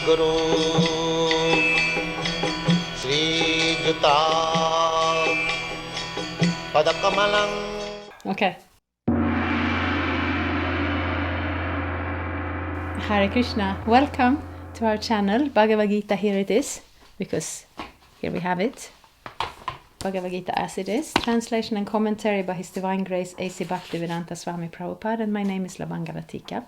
Guru Sri Juta Padakamalang. Okay. Hare Krishna. Welcome to our channel, Bhagavad-gita. Here it is, because here we have it. Bhagavad-gita as it is. Translation and commentary by His Divine Grace A.C. Bhaktivedanta Swami Prabhupada, and my name is Bhagavad-gita.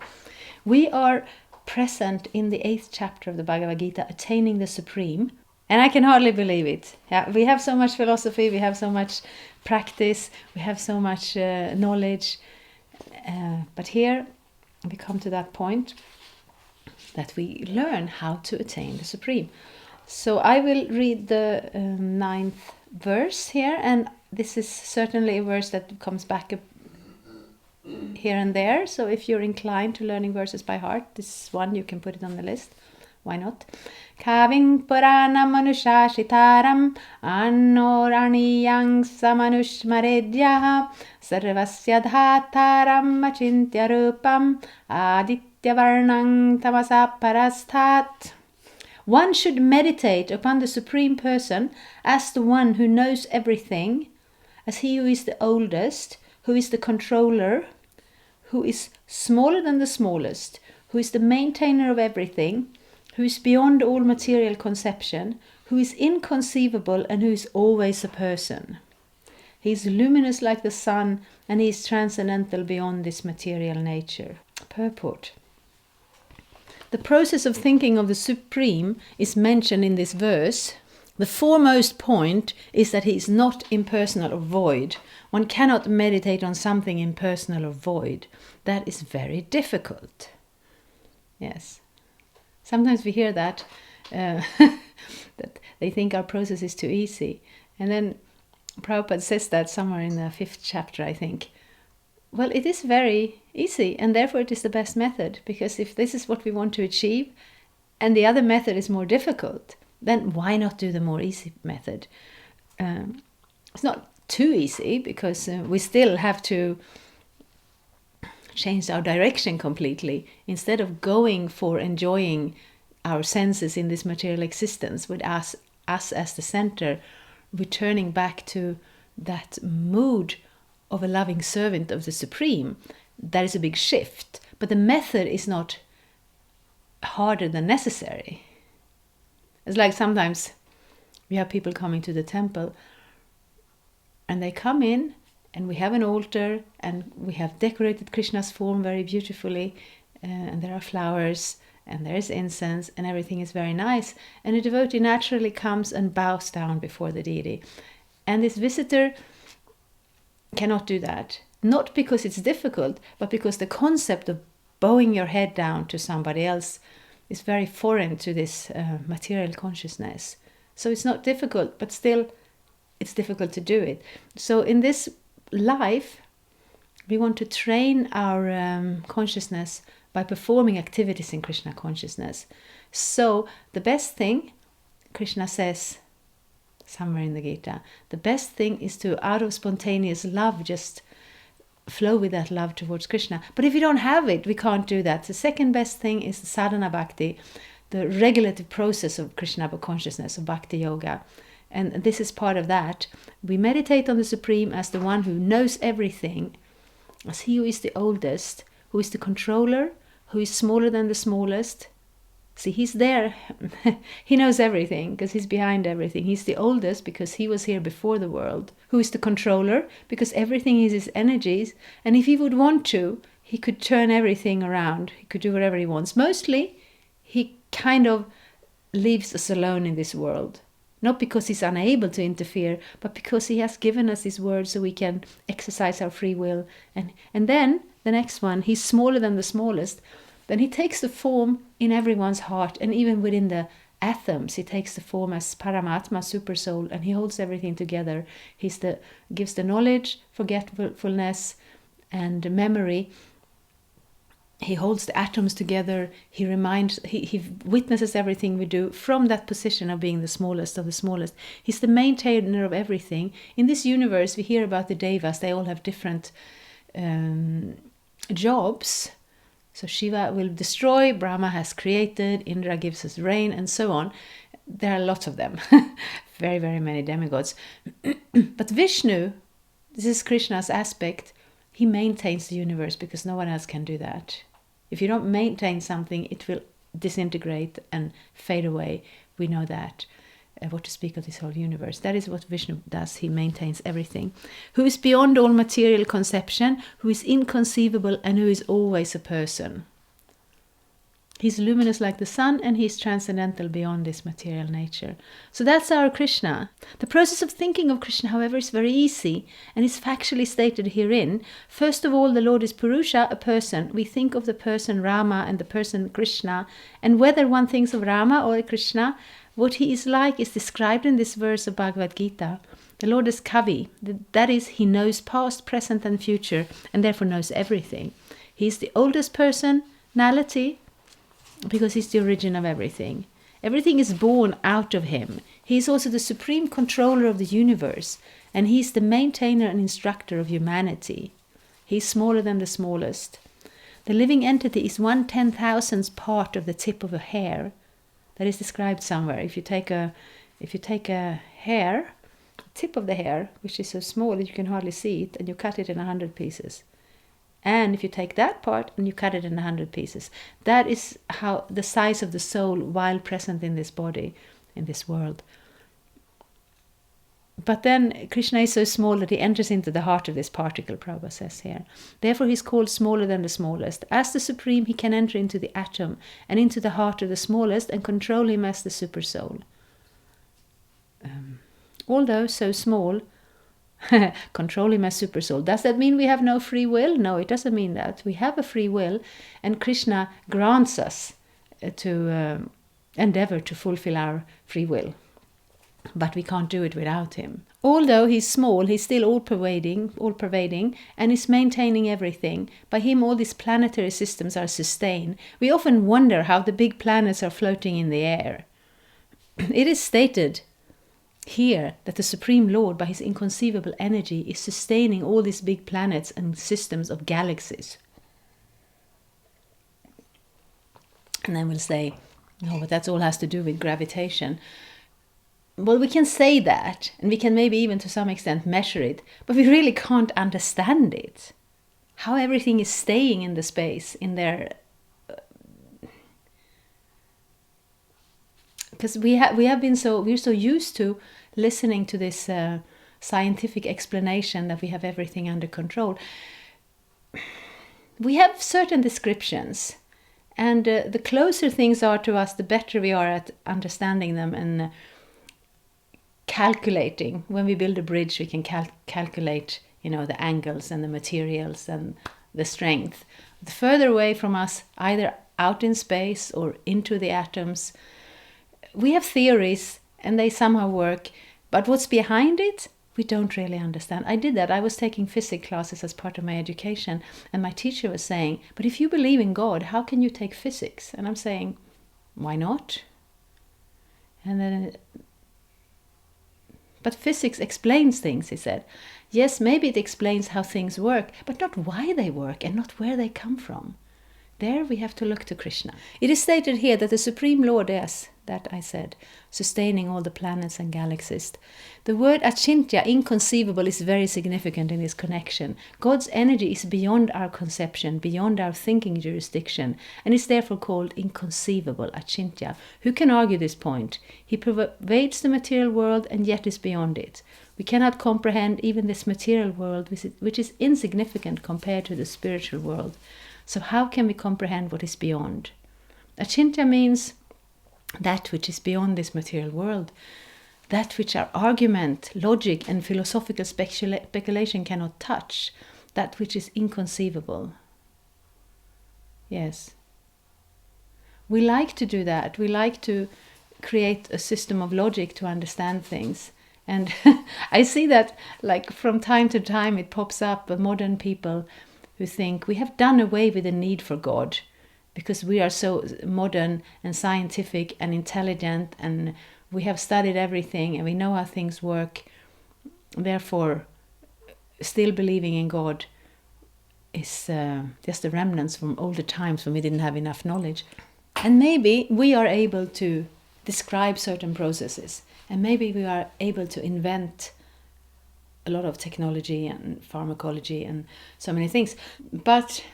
We are present in the 8th chapter of the Bhagavad-gita, Attaining the Supreme, and I can hardly believe it. Yeah, we have so much philosophy, we have so much practice, we have so much knowledge, but here we come to that point that we learn how to attain the Supreme. So I will read the 9th verse here, and this is certainly a verse that comes back here and there. So if you're inclined to learning verses by heart, this one you can put it on the list. Why not? Kaving Puranam Manushashitaram Annoraniyang Samanushmaredyaha Sarvasya Dhataram Achintya Rupam Aditya Varnang Tamasa Parasthat. One should meditate upon the Supreme Person as the one who knows everything, as he who is the oldest, who is the controller, who is smaller than the smallest, who is the maintainer of everything, who is beyond all material conception, who is inconceivable, and who is always a person. He is luminous like the sun, and he is transcendental beyond this material nature. Purport. The process of thinking of the Supreme is mentioned in this verse. The foremost point is that he is not impersonal or void. One cannot meditate on something impersonal or void. That is very difficult. Yes. Sometimes we hear that, that they think our process is too easy. And then Prabhupada says that somewhere in the 5th chapter, I think. Well, it is very easy, and therefore it is the best method, because if this is what we want to achieve, and the other method is more difficult, then why not do the more easy method? It's not too easy, because we still have to change our direction completely. Instead of going for enjoying our senses in this material existence with us as the center, returning back to that mood of a loving servant of the Supreme, that is a big shift. But the method is not harder than necessary. It's like sometimes we have people coming to the temple, and they come in, and we have an altar, and we have decorated Krishna's form very beautifully, and there are flowers, and there is incense, and everything is very nice. And a devotee naturally comes and bows down before the deity. And this visitor cannot do that. Not because it's difficult, but because the concept of bowing your head down to somebody else is very foreign to this material consciousness. So it's not difficult, but still it's difficult to do it. So in this life, we want to train our consciousness by performing activities in Krishna consciousness. So the best thing, Krishna says somewhere in the Gita, the best thing is to, out of spontaneous love, just flow with that love towards Krishna. But if you don't have it, we can't do that. The second best thing is the sadhana bhakti, the regulative process of Krishna consciousness, of bhakti yoga. And this is part of that. We meditate on the Supreme as the one who knows everything, as he who is the oldest, who is the controller, who is smaller than the smallest. See, he's there. He knows everything because he's behind everything. He's the oldest because he was here before the world. Who is the controller? Because everything is his energies. And if he would want to, he could turn everything around. He could do whatever he wants. Mostly, he kind of leaves us alone in this world. Not because he's unable to interfere, but because he has given us his word so we can exercise our free will. And then, the next one, he's smaller than the smallest. Then he takes the form in everyone's heart, and even within the atoms, he takes the form as Paramatma, super soul, and he holds everything together. Gives the knowledge, forgetfulness, and memory. He holds the atoms together. He witnesses everything we do from that position of being the smallest of the smallest. He's the maintainer of everything. In this universe, we hear about the devas. They all have different jobs. So Shiva will destroy, Brahma has created, Indra gives us rain, and so on. There are lots of them. Very, very many demigods. But Vishnu, this is Krishna's aspect, he maintains the universe because no one else can do that. If you don't maintain something, it will disintegrate and fade away. We know that. What to speak of this whole universe. That is what Vishnu does. He maintains everything. Who is beyond all material conception, who is inconceivable, and who is always a person. He's luminous like the sun, and he's transcendental beyond this material nature. So that's our Krishna. The process of thinking of Krishna, however, is very easy and is factually stated herein. First of all, the Lord is Purusha, a person. We think of the person Rama and the person Krishna, and whether one thinks of Rama or Krishna, what he is like is described in this verse of Bhagavad-gita. The Lord is Kavi, that is, he knows past, present and future, and therefore knows everything. He is the oldest personality, because he's the origin of everything. Everything is born out of him. He is also the supreme controller of the universe, and he is the maintainer and instructor of humanity. He is smaller than the smallest. The living entity is 1/10,000th part of the tip of a hair. That is described somewhere. If you take a hair, tip of the hair, which is so small that you can hardly see it, and you cut it in 100 pieces. And if you take that part and you cut it in 100 pieces, that is how the size of the soul while present in this body, in this world. But then Krishna is so small that he enters into the heart of this particle, Prabhupada says here. Therefore he is called smaller than the smallest. As the Supreme, he can enter into the atom and into the heart of the smallest and control him as the super soul. Although so small, control him as super soul. Does that mean we have no free will? No, it doesn't mean that. We have a free will, and Krishna grants us to endeavor to fulfill our free will. But we can't do it without him. Although he's small, he's still all-pervading, and is maintaining everything. By him, all these planetary systems are sustained. We often wonder how the big planets are floating in the air. It is stated here that the Supreme Lord, by his inconceivable energy, is sustaining all these big planets and systems of galaxies. And then we'll say, no, but that's all has to do with gravitation. Well, we can say that, and we can maybe even to some extent measure it, but we really can't understand it. How everything is staying in the space, in there. Because we're so used to listening to this scientific explanation that we have everything under control. We have certain descriptions, and the closer things are to us, the better we are at understanding them and calculating. When we build a bridge, we can calculate, the angles and the materials and the strength. The further away from us, either out in space or into the atoms, we have theories and they somehow work, but what's behind it, we don't really understand. I did that. I was taking physics classes as part of my education, and my teacher was saying, but if you believe in God, how can you take physics? And I'm saying, why not? And then, but physics explains things, he said. Yes, maybe it explains how things work, but not why they work and not where they come from. There we have to look to Krishna. It is stated here that the Supreme Lord is, that I said, sustaining all the planets and galaxies. The word achintya, inconceivable, is very significant in this connection. God's energy is beyond our conception, beyond our thinking jurisdiction, and is therefore called inconceivable, achintya. Who can argue this point? He pervades the material world and yet is beyond it. We cannot comprehend even this material world, which is insignificant compared to the spiritual world. So how can we comprehend what is beyond? Achintya means that which is beyond this material world, that which our argument, logic, and philosophical speculation cannot touch, that which is inconceivable. Yes. We like to do that. We like to create a system of logic to understand things. And I see that, like, from time to time it pops up, modern people who think we have done away with the need for God because we are so modern and scientific and intelligent and we have studied everything and we know how things work. Therefore, still believing in God is just the remnants from older times when we didn't have enough knowledge. And maybe we are able to describe certain processes, and maybe we are able to invent a lot of technology and pharmacology and so many things. But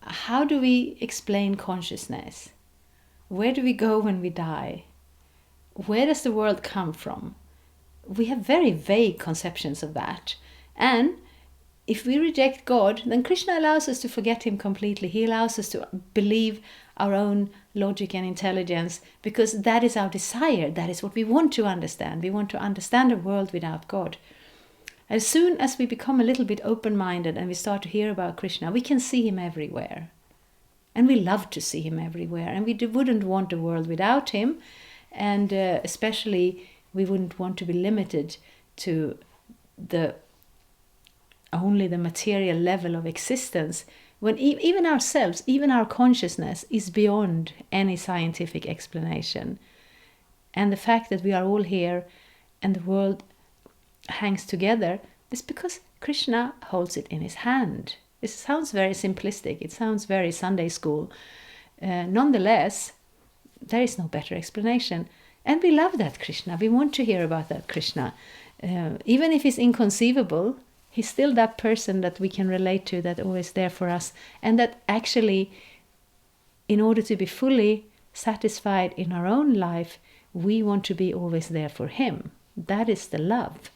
how do we explain consciousness? Where do we go when we die? Where does the world come from? We have very vague conceptions of that. And if we reject God, then Krishna allows us to forget him completely. He allows us to believe our own logic and intelligence, because that is our desire. That is what we want to understand. We want to understand a world without God. As soon as we become a little bit open-minded and we start to hear about Krishna, we can see him everywhere. And we love to see him everywhere. And we wouldn't want a world without him. And especially, we wouldn't want to be limited to only the material level of existence, when even ourselves, even our consciousness, is beyond any scientific explanation. And the fact that we are all here and the world hangs together is because Krishna holds it in his hand. It sounds very simplistic. It sounds very Sunday school. Nonetheless, there is no better explanation. And we love that Krishna. We want to hear about that Krishna. Even if he's inconceivable, he's still that person that we can relate to, that always there for us. And that actually, in order to be fully satisfied in our own life, we want to be always there for him. That is the love.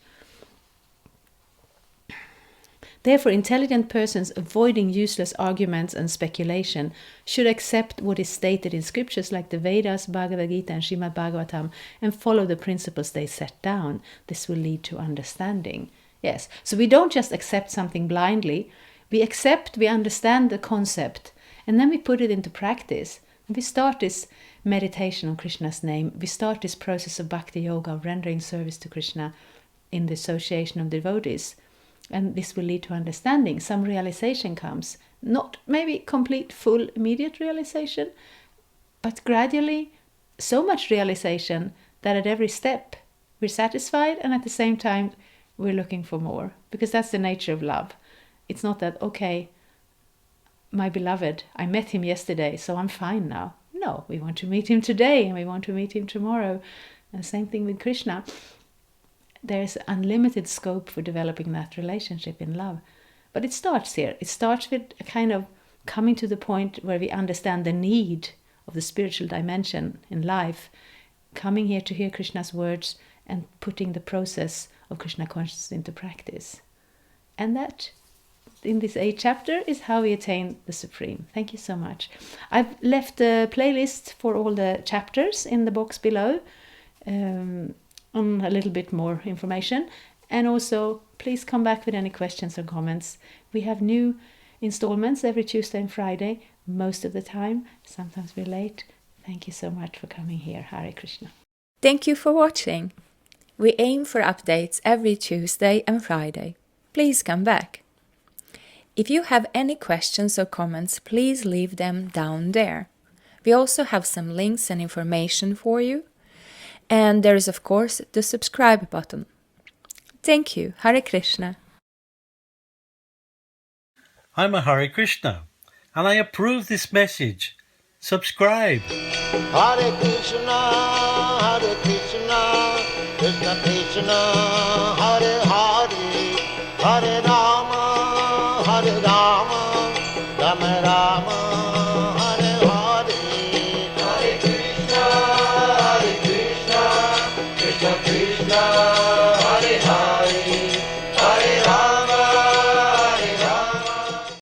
Therefore, intelligent persons avoiding useless arguments and speculation should accept what is stated in scriptures like the Vedas, Bhagavad-gita and Srimad Bhagavatam, and follow the principles they set down. This will lead to understanding. Yes, so we don't just accept something blindly. We accept, we understand the concept, and then we put it into practice. And we start this meditation on Krishna's name. We start this process of bhakti yoga, of rendering service to Krishna in the association of devotees. And this will lead to understanding. Some realization comes. Not maybe complete, full, immediate realization, but gradually so much realization that at every step we're satisfied, and at the same time we're looking for more. Because that's the nature of love. It's not that, okay, my beloved, I met him yesterday, so I'm fine now. No, we want to meet him today and we want to meet him tomorrow. And same thing with Krishna. There's unlimited scope for developing that relationship in love. But it starts here. It starts with a kind of coming to the point where we understand the need of the spiritual dimension in life, coming here to hear Krishna's words and putting the process of Krishna consciousness into practice. And that, in this 8th chapter, is how we attain the Supreme. Thank you so much. I've left a playlist for all the chapters in the box below, on a little bit more information. And also, please come back with any questions or comments. We have new installments every Tuesday and Friday, most of the time. Sometimes we're late. Thank you so much for coming here. Hare Krishna. Thank you for watching. We aim for updates every Tuesday and Friday. Please come back. If you have any questions or comments, please leave them down there. We also have some links and information for you. And there is, of course, the subscribe button. Thank you. Hare Krishna. I'm a Hare Krishna, and I approve this message. Subscribe. Hare Krishna, Krishna Krishna, Hare